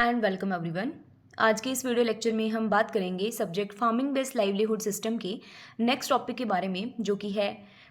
And welcome everyone. आज के इस वीडियो लेक्चर में हम बात करेंगे subject farming based livelihood system के नेक्स्ट टॉपिक के बारे में, जो कि है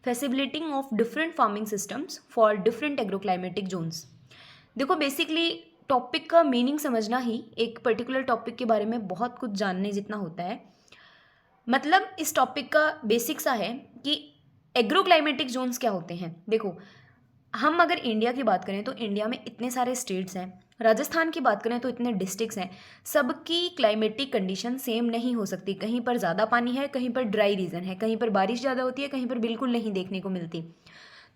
facilitating of different farming systems for different agroclimatic Jones. देखो, बेसिकली टॉपिक का मीनिंग समझना ही एक पर्टिकुलर टॉपिक के बारे में बहुत कुछ जानने जितना होता है। मतलब इस टॉपिक का बेसिक सा है कि एग्रोक्लाइमेटिक जोन्स क्या होते हैं। देखो, हम अगर इंडिया की बात करें तो इंडिया में इतने सारे स्टेट्स हैं। राजस्थान की बात करें तो इतने डिस्ट्रिक्ट्स हैं। सबकी क्लाइमेटिक कंडीशन सेम नहीं हो सकती। कहीं पर ज़्यादा पानी है, कहीं पर ड्राई रीजन है, कहीं पर बारिश ज़्यादा होती है, कहीं पर बिल्कुल नहीं देखने को मिलती।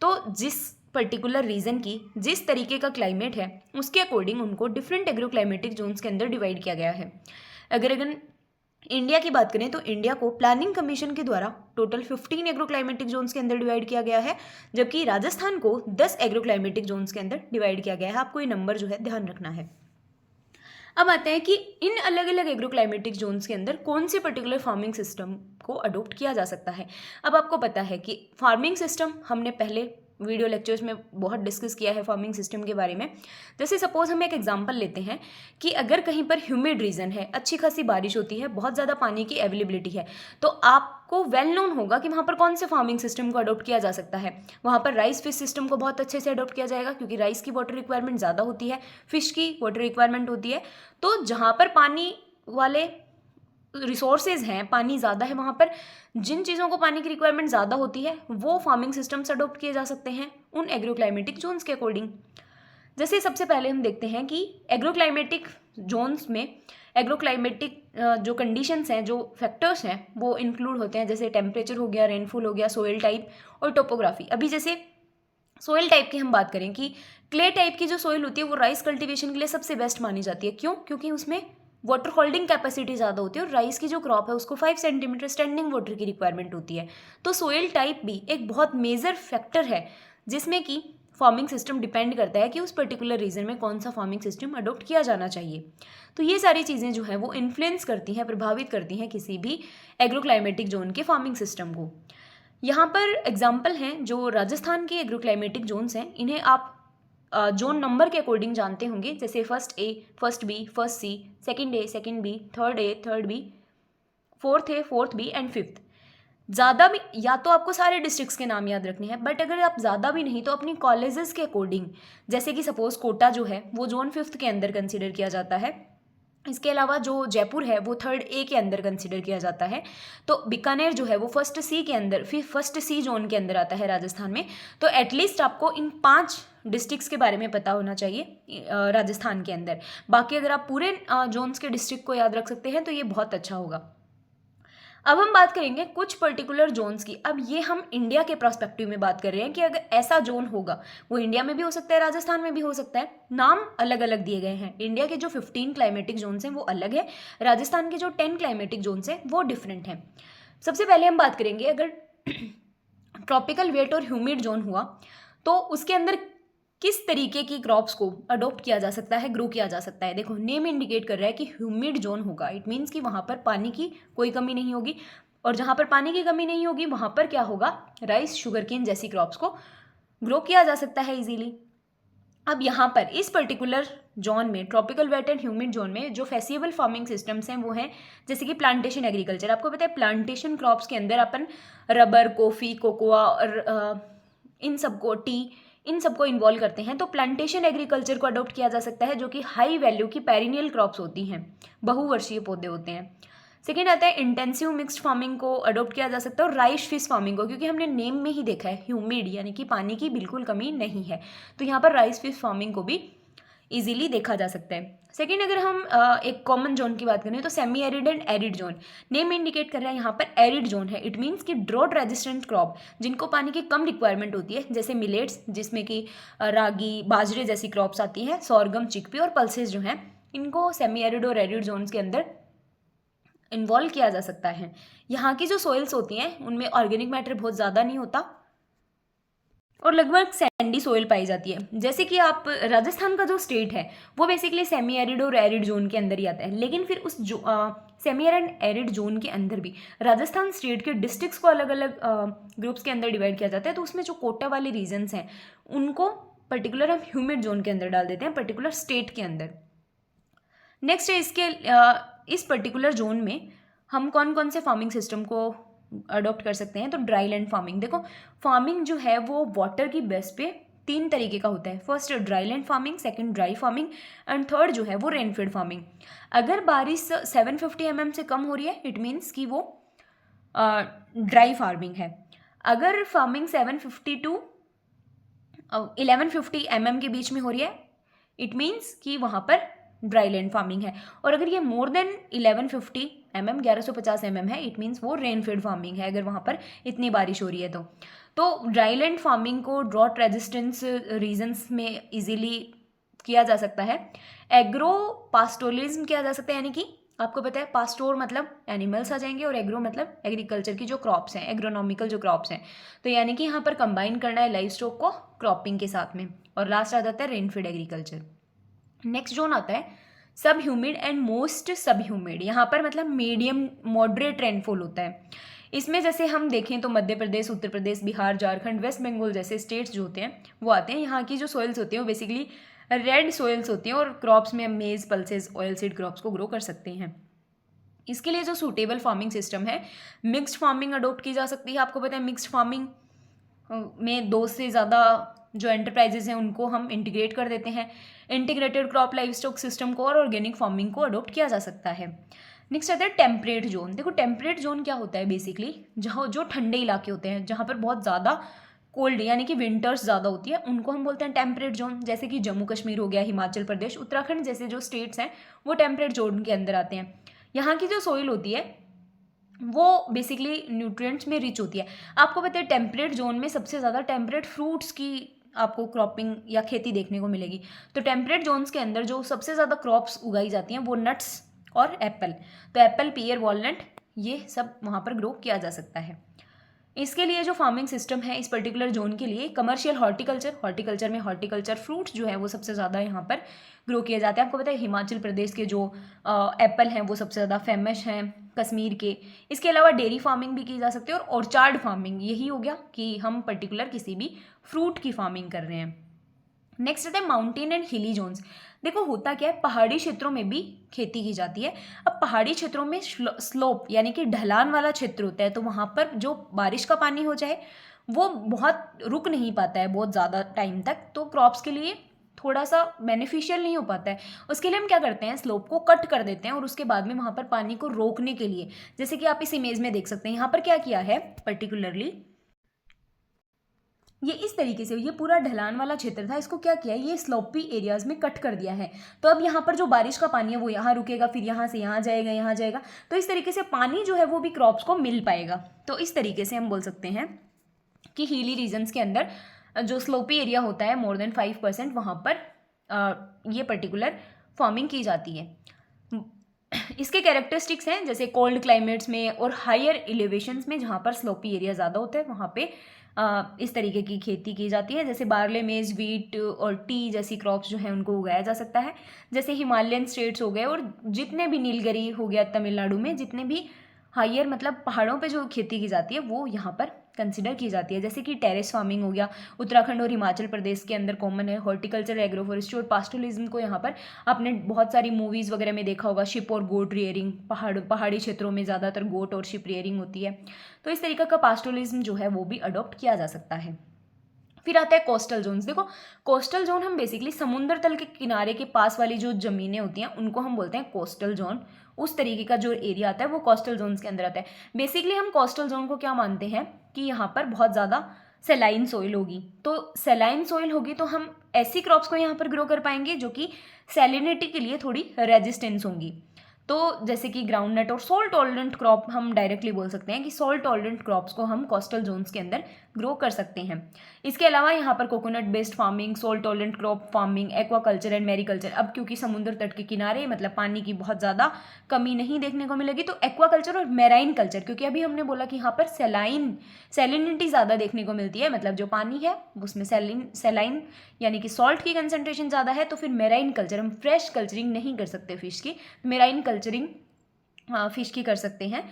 तो जिस पर्टिकुलर रीजन की जिस तरीके का क्लाइमेट है उसके अकॉर्डिंग उनको डिफरेंट एग्रो क्लाइमेटिक जोन्स के अंदर डिवाइड किया गया है। अगर इंडिया की बात करें तो इंडिया को प्लानिंग कमीशन के द्वारा टोटल 15 एग्रो क्लाइमेटिक जोन्स के अंदर डिवाइड किया गया है, जबकि राजस्थान को 10 एग्रो क्लाइमेटिक जोन्स के अंदर डिवाइड किया गया है। आपको ये नंबर जो है ध्यान रखना है। अब आते हैं कि इन अलग अलग एग्रो क्लाइमेटिक जोन्स के अंदर कौन से पर्टिकुलर फार्मिंग सिस्टम को अडोप्ट किया जा सकता है। अब आपको पता है कि फार्मिंग सिस्टम हमने पहले वीडियो लेक्चर्स में बहुत डिस्कस किया है फार्मिंग सिस्टम के बारे में। जैसे सपोज हम एक एग्जांपल लेते हैं कि अगर कहीं पर ह्यूमिड रीजन है, अच्छी खासी बारिश होती है, बहुत ज़्यादा पानी की अवेलेबिलिटी है, तो आपको वेल नोन होगा कि वहाँ पर कौन से फार्मिंग सिस्टम को अडोप्ट किया जा सकता है। वहाँ पर राइस फिश सिस्टम को बहुत अच्छे से अडोप्ट किया जाएगा, क्योंकि राइस की वाटर रिक्वायरमेंट ज़्यादा होती है, फिश की वाटर रिक्वायरमेंट होती है। तो जहाँ पर पानी वाले रिसोर्सेज हैं, पानी ज़्यादा है, वहाँ पर जिन चीज़ों को पानी की रिक्वायरमेंट ज़्यादा होती है वो फार्मिंग सिस्टम्स अडोप्ट किए जा सकते हैं उन एग्रोक्लाइमेटिक जोन्स के अकॉर्डिंग। जैसे सबसे पहले हम देखते हैं कि एग्रोक्लाइमेटिक जोन्स में एग्रोक्लाइमेटिक जो कंडीशंस हैं, जो फैक्टर्स हैं, वो इंक्लूड होते हैं। जैसे टेम्परेचर हो गया, रेनफॉल हो गया, सोइल टाइप और टोपोग्राफी। अभी जैसे सोइल टाइप की हम बात करें कि क्ले टाइप की जो सोइल होती है वो राइस कल्टीवेशन के लिए सबसे बेस्ट मानी जाती है। क्यों? क्योंकि उसमें वाटर होल्डिंग कैपेसिटी ज़्यादा होती है और राइस की जो क्रॉप है उसको 5 सेंटीमीटर स्टैंडिंग वाटर की रिक्वायरमेंट होती है। तो सोइल टाइप भी एक बहुत मेजर फैक्टर है जिसमें कि फार्मिंग सिस्टम डिपेंड करता है कि उस पर्टिकुलर रीजन में कौन सा फार्मिंग सिस्टम अडोप्ट किया जाना चाहिए। तो ये सारी चीज़ें जो हैं वो इन्फ्लुएंस करती हैं, प्रभावित करती हैं किसी भी एग्रोक्लाइमेटिक जोन के फार्मिंग सिस्टम को। यहाँ पर एग्जाम्पल हैं जो राजस्थान के एग्रोक्लाइमेटिक जोन्स हैं, इन्हें आप जोन नंबर के अकॉर्डिंग जानते होंगे। जैसे first A, first B, first C, second A, second B, third A, third B, fourth A, fourth B and fifth. ज़्यादा भी या तो आपको सारे डिस्ट्रिक्ट्स के नाम याद रखने हैं, बट अगर आप ज़्यादा भी नहीं तो अपनी कॉलेजेस के अकॉर्डिंग, जैसे कि सपोज कोटा जो है वो जोन फिफ्थ के अंदर कंसिडर किया जाता है। इसके अलावा जो जयपुर है वो थर्ड ए के अंदर कंसिडर किया जाता है। तो बीकानेर जो है वो फर्स्ट सी के अंदर, फिर फर्स्ट सी जोन के अंदर आता है राजस्थान में। तो एटलीस्ट आपको इन 5 डिस्ट्रिक्ट्स के बारे में पता होना चाहिए राजस्थान के अंदर। बाकी अगर आप पूरे जोन्स के डिस्ट्रिक्ट को याद रख सकते हैं तो ये बहुत अच्छा होगा। अब हम बात करेंगे कुछ पर्टिकुलर जोन्स की। अब ये हम इंडिया के प्रोस्पेक्टिव में बात कर रहे हैं कि अगर ऐसा जोन होगा, वो इंडिया में भी हो सकता है, राजस्थान में भी हो सकता है। नाम अलग अलग दिए गए हैं। इंडिया के जो 15 क्लाइमेटिक जोन्स हैं वो अलग है, राजस्थान के जो 10 क्लाइमेटिक जोन्स हैं वो डिफरेंट हैं। सबसे पहले हम बात करेंगे, अगर ट्रॉपिकल वेट और ह्यूमिड जोन हुआ तो उसके अंदर किस तरीके की क्रॉप्स को अडॉप्ट किया जा सकता है, ग्रो किया जा सकता है। देखो, नेम इंडिकेट कर रहा है कि ह्यूमिड जोन होगा। इट मीन्स कि वहाँ पर पानी की कोई कमी नहीं होगी, और जहाँ पर पानी की कमी नहीं होगी वहाँ पर क्या होगा, राइस, शुगरकेन जैसी क्रॉप्स को ग्रो किया जा सकता है इजीली। अब यहाँ पर इस पर्टिकुलर जोन में, tropical wet and humid zone में, जो फेसिबल फार्मिंग सिस्टम्स हैं वो हैं जैसे कि प्लांटेशन एग्रीकल्चर। आपको पता है प्लांटेशन क्रॉप्स के अंदर अपन रबर, कॉफ़ी, कोकोआ और इन सबको इन्वॉल्व करते हैं। तो प्लांटेशन एग्रीकल्चर को अडॉप्ट किया जा सकता है, जो कि हाई वैल्यू की पेरिनियल क्रॉप्स होती हैं, बहुवर्षीय पौधे होते हैं। सेकेंड आता है इंटेंसिव मिक्स्ड फार्मिंग को अडॉप्ट किया जा सकता है, और राइस फिश फार्मिंग को, क्योंकि हमने नेम में ही देखा है ह्यूमिड यानी कि पानी की बिल्कुल कमी नहीं है, तो यहाँ पर राइस फिश फार्मिंग को भी इजीली देखा जा सकता है। सेकेंड, अगर हम एक कॉमन जोन की बात करें तो semi arid and arid zone. Name indicate कर रहा है यहाँ पर एरिड जोन है। इट मीन्स कि ड्रॉट रेजिस्टेंट क्रॉप, जिनको पानी की कम रिक्वायरमेंट होती है, जैसे मिलेट्स जिसमें कि रागी, बाजरे जैसी क्रॉप्स आती हैं, सॉरगम, चिकपी और पल्सेस जो हैं, इनको सेमी एरिड और एरिड जोन्स के अंदर इन्वॉल्व किया जा सकता है। यहाँ की जो सॉइल्स होती हैं उनमें ऑर्गेनिक मैटर बहुत ज़्यादा नहीं होता और लगभग सैंडी सोइल पाई जाती है। जैसे कि आप राजस्थान का जो स्टेट है वो बेसिकली सेमी एरिड और एरिड जोन के अंदर ही आता है, लेकिन फिर उस सेमी एरिड एरिड जोन के अंदर भी राजस्थान स्टेट के डिस्ट्रिक्ट्स को अलग अलग ग्रुप्स के अंदर डिवाइड किया जाता है। तो उसमें जो कोटा वाले रीजन्स हैं उनको पर्टिकुलर हम ह्यूमिड जोन के अंदर डाल देते हैं, पर्टिकुलर स्टेट के अंदर। नेक्स्ट है इसके इस पर्टिकुलर जोन में हम कौन कौन से फार्मिंग सिस्टम को अडॉप्ट कर सकते हैं। तो ड्राई लैंड फार्मिंग, देखो फार्मिंग जो है वो वाटर की बेस पे 3 तरीके का होता है। First dry land farming, second dry farming and third जो है वो रेनफीड फार्मिंग। अगर बारिश 750 mm से कम हो रही है इट मीन्स कि वो ड्राई फार्मिंग है। अगर फार्मिंग 750 टू 1150 mm के बीच में हो रही है इट मीन्स कि वहाँ पर ड्राई लैंड फार्मिंग है। और अगर ये मोर देन 1150 mm 1150 mm है इट मीन्स वो रेनफीड फार्मिंग है, अगर वहाँ पर इतनी बारिश हो रही है तो ड्राई लैंड फार्मिंग को ड्रॉट रेजिस्टेंस रीजन्स में इजीली किया जा सकता है। एग्रो पास्टोरलिज्म किया जा सकता है, यानी कि आपको पता है पास्टोर मतलब एनिमल्स आ जाएंगे और एग्रो मतलब एग्रीकल्चर की जो क्रॉप्स हैं, एग्रोनॉमिकल जो क्रॉप्स हैं। तो यानी कि यहाँ पर कंबाइन करना है लाइव स्टॉक को क्रॉपिंग के साथ में। और लास्ट आ जाता है रेनफीड एग्रीकल्चर। नेक्स्ट जोन आता है सब ह्यूमिड एंड मोस्ट सब ह्यूमिड। यहाँ पर मतलब मीडियम मॉडरेट रेनफॉल होता है। इसमें जैसे हम देखें तो मध्य प्रदेश, उत्तर प्रदेश, बिहार, झारखंड, वेस्ट बंगाल जैसे स्टेट्स जो होते हैं वो आते हैं। यहाँ की जो सॉइल्स होती हैं वो बेसिकली रेड सॉइल्स होती हैं और क्रॉप्स में मेज, पल्सेस, ऑयल सीड क्रॉप्स को ग्रो कर सकते हैं। इसके लिए जो सूटेबल फार्मिंग सिस्टम है, मिक्स्ड फार्मिंग अडोप्ट की जा सकती है। आपको पता है मिक्स्ड फार्मिंग में 2 से ज़्यादा जो एंटरप्राइजेज हैं उनको हम इंटीग्रेट कर देते हैं। Integrated crop live stock system को और ऑर्गेनिक फार्मिंग को अडोप्ट किया जा सकता है। नेक्स्ट आता है टेम्परेट जोन। देखो टेम्परेट जोन क्या होता है, बेसिकली जहाँ जो ठंडे इलाके होते हैं, जहाँ पर बहुत ज़्यादा कोल्ड यानी कि विंटर्स ज़्यादा होती है, उनको हम बोलते हैं टेम्परेट जोन। जैसे कि जम्मू कश्मीर हो गया, हिमाचल प्रदेश, उत्तराखंड जैसे जो स्टेट्स हैं वो टेम्परेट जोन के अंदर आते हैं। यहाँ की जो सोइल होती है वो बेसिकली न्यूट्रिएंट्स में रिच होती है। आपको पता है टेम्परेट जोन में सबसे ज़्यादा टेम्परेट फ्रूट्स की आपको क्रॉपिंग या खेती देखने को मिलेगी। तो टेम्परेट जोन्स के अंदर जो सबसे ज़्यादा क्रॉप्स उगाई जाती हैं वो नट्स और एप्पल। तो एप्पल, पीयर, वॉलनट ये सब वहाँ पर ग्रो किया जा सकता है। इसके लिए जो फार्मिंग सिस्टम है इस पर्टिकुलर जोन के लिए कमर्शियल हॉर्टिकल्चर में हॉर्टिकल्चर फ्रूट्स जो है वो सबसे ज़्यादा यहाँ पर ग्रो किए जाते हैं। आपको पता है हिमाचल प्रदेश के जो एप्पल हैं वो सबसे ज़्यादा फेमस हैं, कश्मीर के। इसके अलावा डेयरी फार्मिंग भी की जा सकती है और ऑर्चार्ड फार्मिंग, यही हो गया कि हम पर्टिकुलर किसी भी फ्रूट की फार्मिंग कर रहे हैं। नेक्स्ट आता है माउंटेन एंड हिली जोन्स। देखो होता क्या है, पहाड़ी क्षेत्रों में भी खेती की जाती है। अब पहाड़ी क्षेत्रों में स्लोप यानी कि ढलान वाला क्षेत्र होता है, तो वहाँ पर जो बारिश का पानी हो जाए वो बहुत रुक नहीं पाता है बहुत ज़्यादा टाइम तक, तो क्रॉप्स के लिए थोड़ा सा बेनिफिशियल नहीं हो पाता है। उसके लिए हम क्या करते हैं, स्लोप को कट कर देते हैं और उसके बाद में वहाँ पर पानी को रोकने के लिए, जैसे कि आप इस इमेज में देख सकते हैं, यहाँ पर क्या किया है पर्टिकुलरली, ये इस तरीके से, ये पूरा ढलान वाला क्षेत्र था, इसको क्या किया है, ये स्लोपी एरियाज में कट कर दिया है। तो अब यहाँ पर जो बारिश का पानी है वो यहाँ रुकेगा, फिर यहाँ से यहाँ जाएगा, यहाँ जाएगा, तो इस तरीके से पानी जो है वो भी क्रॉप्स को मिल पाएगा। तो इस तरीके से हम बोल सकते हैं कि हिली रीजन्स के अंदर जो स्लोपी एरिया होता है मोर देन 5%, वहाँ पर ये पर्टिकुलर फार्मिंग की जाती है। इसके कैरेक्टरिस्टिक्स हैं जैसे कोल्ड क्लाइमेट्स में और हायर एलिवेशंस में जहाँ पर स्लोपी एरिया ज़्यादा होता है वहाँ पे इस तरीके की खेती की जाती है। जैसे बार्ले, मेज, व्हीट और टी जैसी क्रॉप्स जो हैं उनको उगाया जा सकता है। जैसे हिमालयन स्टेट्स हो गए और जितने भी नीलगिरी हो गया तमिलनाडु में, जितने भी हायर मतलब पहाड़ों पे जो खेती की जाती है वो यहाँ पर कंसिडर की जाती है। जैसे कि टेरेस फार्मिंग हो गया, उत्तराखंड और हिमाचल प्रदेश के अंदर कॉमन है। हॉर्टिकल्चर, एग्रोफॉरेस्ट्री और पास्टोरलिज्म को यहाँ पर आपने बहुत सारी मूवीज़ वगैरह में देखा होगा, शिप और गोट रियरिंग, पहाड़ी क्षेत्रों में ज़्यादातर गोट और शिप रियरिंग होती है। तो इस तरीके का पास्टोरलिज्म जो है वो भी अडॉप्ट किया जा सकता है। फिर आता है कोस्टल जोन्स। देखो कोस्टल जोन हम बेसिकली समुद्र तल के किनारे के पास वाली जो ज़मीनें होती हैं उनको हम बोलते हैं कोस्टल जोन। उस तरीके का जो एरिया आता है वो कोस्टल जोन्स के अंदर आता है। बेसिकली हम कोस्टल जोन को क्या मानते हैं कि यहाँ पर बहुत ज़्यादा सेलाइन सोइल होगी। तो सेलाइन सोइल होगी तो हम ऐसी क्रॉप्स को यहाँ पर ग्रो कर पाएंगे जो कि सैलिनिटी के लिए थोड़ी रेजिस्टेंस होंगी। तो जैसे कि ग्राउंड नट और सोल्ट टॉलरेंट क्रॉप, हम डायरेक्टली बोल सकते हैं कि सोल्ट टॉलरेंट क्रॉप्स को हम कोस्टल जोन्स के अंदर ग्रो कर सकते हैं। इसके अलावा यहाँ पर coconut based farming, salt tolerant crop farming, aquaculture and mariculture. अब क्योंकि समुद्र तट के किनारे मतलब पानी की बहुत ज़्यादा कमी नहीं देखने को मिलेगी, तो एक्वाकल्चर और मैराइन कल्चर, क्योंकि अभी हमने बोला कि यहाँ पर सैलिनिटी ज़्यादा देखने को मिलती है, मतलब जो पानी है उसमें सैलाइन यानी कि सॉल्ट की कंसनट्रेशन ज़्यादा है, तो फिर मैराइन कल्चर, हम फ्रेश कल्चरिंग नहीं कर सकते फिश की, मैराइन कल्चरिंग फिश की कर सकते हैं,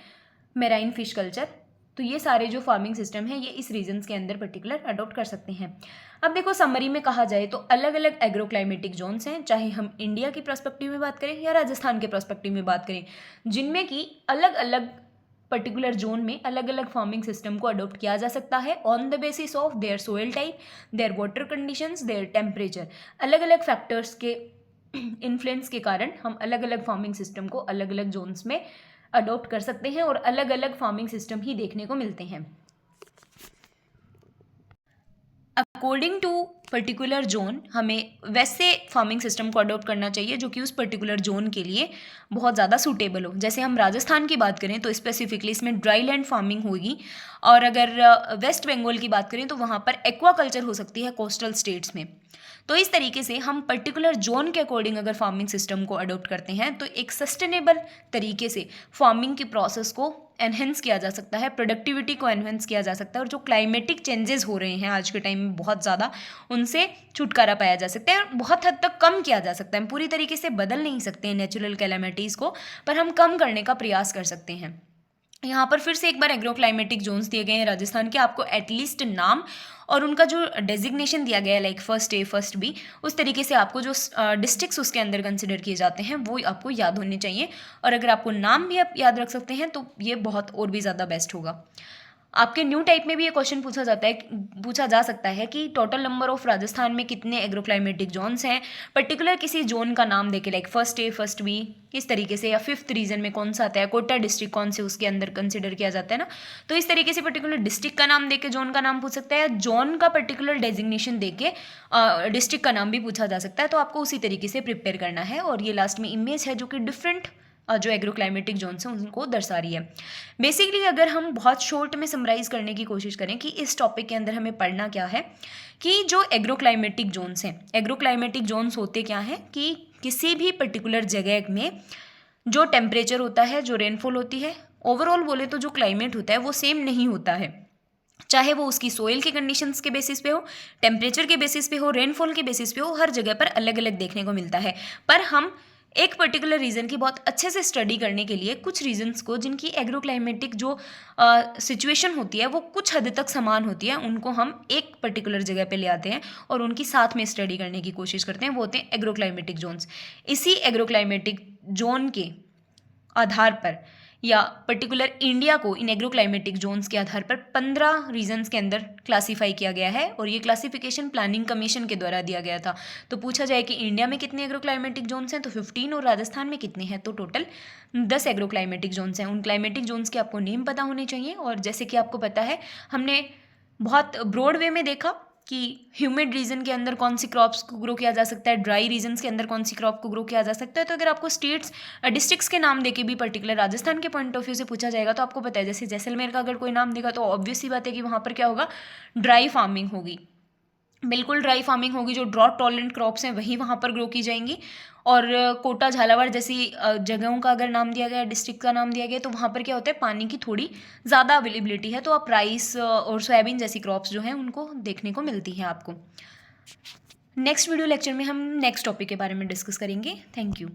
मैराइन फिश कल्चर। तो ये सारे जो फार्मिंग सिस्टम हैं ये इस रीजन्स के अंदर पर्टिकुलर अडॉप्ट कर सकते हैं। अब देखो समरी में कहा जाए तो अलग अलग एग्रोक्लाइमेटिक जोन्स हैं, चाहे हम इंडिया की पर्सपेक्टिव में बात करें या राजस्थान के पर्सपेक्टिव में बात करें, जिनमें कि अलग अलग पर्टिकुलर जोन में अलग अलग फार्मिंग सिस्टम को अडॉप्ट किया जा सकता है on the basis of their soil type, their water conditions, their temperature. अलग अलग फैक्टर्स के इन्फ्लुएंस के कारण हम अलग अलग फार्मिंग सिस्टम को अलग अलग जोन्स में अडॉप्ट कर सकते हैं और अलग अलग फार्मिंग सिस्टम ही देखने को मिलते हैं। अकॉर्डिंग टू पर्टिकुलर जोन हमें वैसे फार्मिंग सिस्टम को अडॉप्ट करना चाहिए जो कि उस पर्टिकुलर जोन के लिए बहुत ज़्यादा सूटेबल हो। जैसे हम राजस्थान की बात करें तो स्पेसिफिकली इसमें ड्राई लैंड फार्मिंग होगी, और अगर वेस्ट बंगाल की बात करें तो वहाँ पर एक्वाकल्चर हो सकती है कोस्टल स्टेट्स में। तो इस तरीके से हम पर्टिकुलर जोन के अकॉर्डिंग अगर फार्मिंग सिस्टम को अडॉप्ट करते हैं तो एक सस्टेनेबल तरीके से फार्मिंग की प्रोसेस को एनहेंस किया जा सकता है, प्रोडक्टिविटी को एनहेंस किया जा सकता है, और जो क्लाइमेटिक चेंजेस हो रहे हैं आज के टाइम में बहुत ज़्यादा, उनसे छुटकारा पाया जा सकता है और बहुत हद तक कम किया जा सकता है। हम पूरी तरीके से बदल नहीं सकते हैं नेचुरल कैलामिटीज़ को, पर हम कम करने का प्रयास कर सकते हैं। यहाँ पर फिर से एक बार एग्रोक्लाइमेटिक जोन्स दिए गए हैं राजस्थान के, आपको एटलीस्ट नाम और उनका जो डेजिग्नेशन दिया गया है like first A first B, उस तरीके से आपको जो डिस्ट्रिक्ट्स उसके अंदर कंसिडर किए जाते हैं वो आपको याद होने चाहिए, और अगर आपको नाम भी आप याद रख सकते हैं तो ये बहुत और भी ज़्यादा बेस्ट होगा। आपके न्यू टाइप में भी ये क्वेश्चन पूछा जा सकता है कि टोटल नंबर ऑफ राजस्थान में कितने एग्रोक्लाइमेटिक जोन्स हैं, पर्टिकुलर किसी जोन का नाम देके like first A first B इस तरीके से, या फिफ्थ रीजन में कौन सा आता है, कोटा डिस्ट्रिक्ट कौन से उसके अंदर कंसिडर किया जाता है ना, तो इस तरीके से पर्टिकुलर डिस्ट्रिक्ट का नाम देके जोन का नाम पूछ सकता है, या जोन का पर्टिकुलर डेजिग्नेशन देके डिस्ट्रिक्ट का नाम भी पूछा जा सकता है। तो आपको उसी तरीके से प्रिपेयर करना है, और ये लास्ट में इमेज है जो कि डिफरेंट जो एग्रोक्लाइमेटिक जोन्स हैं उनको दर्शा रही है। बेसिकली अगर हम बहुत शॉर्ट में समराइज करने की कोशिश करें कि इस टॉपिक के अंदर हमें पढ़ना क्या है, कि जो एग्रोक्लाइमेटिक जोन्स हैं, एग्रोक्लाइमेटिक जोन्स होते क्या हैं कि किसी भी पर्टिकुलर जगह में जो टेम्परेचर होता है, जो रेनफॉल होती है, ओवरऑल बोले तो जो क्लाइमेट होता है वो सेम नहीं होता है, चाहे वो उसकी सोइल के कंडीशंस के बेसिस पे हो, टेम्परेचर के बेसिस पे हो, रेनफॉल के बेसिस पे हो, हर जगह पर अलग अलग देखने को मिलता है। पर हम एक पर्टिकुलर रीजन की बहुत अच्छे से स्टडी करने के लिए कुछ रीजन्स को जिनकी एग्रोक्लाइमेटिक जो सिचुएशन होती है वो कुछ हद तक समान होती है, उनको हम एक पर्टिकुलर जगह पे ले आते हैं और उनकी साथ में स्टडी करने की कोशिश करते हैं, वो होते हैं एग्रोक्लाइमेटिक जोन्स। इसी एग्रोक्लाइमेटिक जोन के आधार पर या पर्टिकुलर इंडिया को इन एग्रोक्लाइमेटिक जोन्स के आधार पर 15 रीजन्स के अंदर क्लासीफाई किया गया है, और ये क्लासिफिकेशन प्लानिंग कमीशन के द्वारा दिया गया था। तो पूछा जाए कि इंडिया में कितने एग्रोक्लाइमेटिक जोन्स हैं तो 15, और राजस्थान में कितने हैं तो टोटल 10 एग्रोक्लाइमेटिक जोन्स हैं। उन क्लाइमेटिक जोन्स के आपको नेम पता होने चाहिए, और जैसे कि आपको पता है हमने बहुत ब्रॉड वे में देखा कि ह्यूमिड रीजन के अंदर कौन सी क्रॉप्स को ग्रो किया जा सकता है, ड्राई रीजन्स के अंदर कौन सी क्रॉप को ग्रो किया जा सकता है। तो अगर आपको स्टेट्स डिस्ट्रिक्ट्स के नाम देके भी पर्टिकुलर राजस्थान के पॉइंट ऑफ व्यू से पूछा जाएगा तो आपको पता है, जैसे जैसलमेर का अगर कोई नाम देगा तो ऑब्वियस सी बात है कि वहाँ पर क्या होगा, ड्राई फार्मिंग होगी, बिल्कुल ड्राई फार्मिंग होगी, जो ड्रॉट टॉलरेंट क्रॉप्स हैं वही वहाँ पर ग्रो की जाएंगी। और कोटा झालावाड़ जैसी जगहों का अगर नाम दिया गया, डिस्ट्रिक्ट का नाम दिया गया, तो वहाँ पर क्या होता है, पानी की थोड़ी ज़्यादा अवेलेबिलिटी है, तो आप राइस और सोयाबीन जैसी क्रॉप्स जो हैं उनको देखने को मिलती हैं आपको। नेक्स्ट वीडियो लेक्चर में हम नेक्स्ट टॉपिक के बारे में डिस्कस करेंगे। Thank you.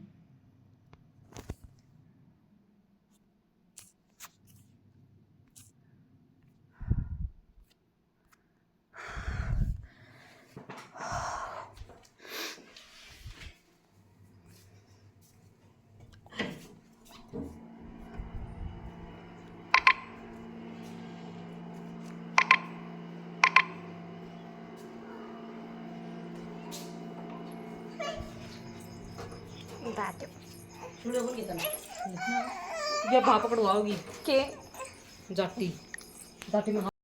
ये भाग पड़वाओगी के जाटी जाटी में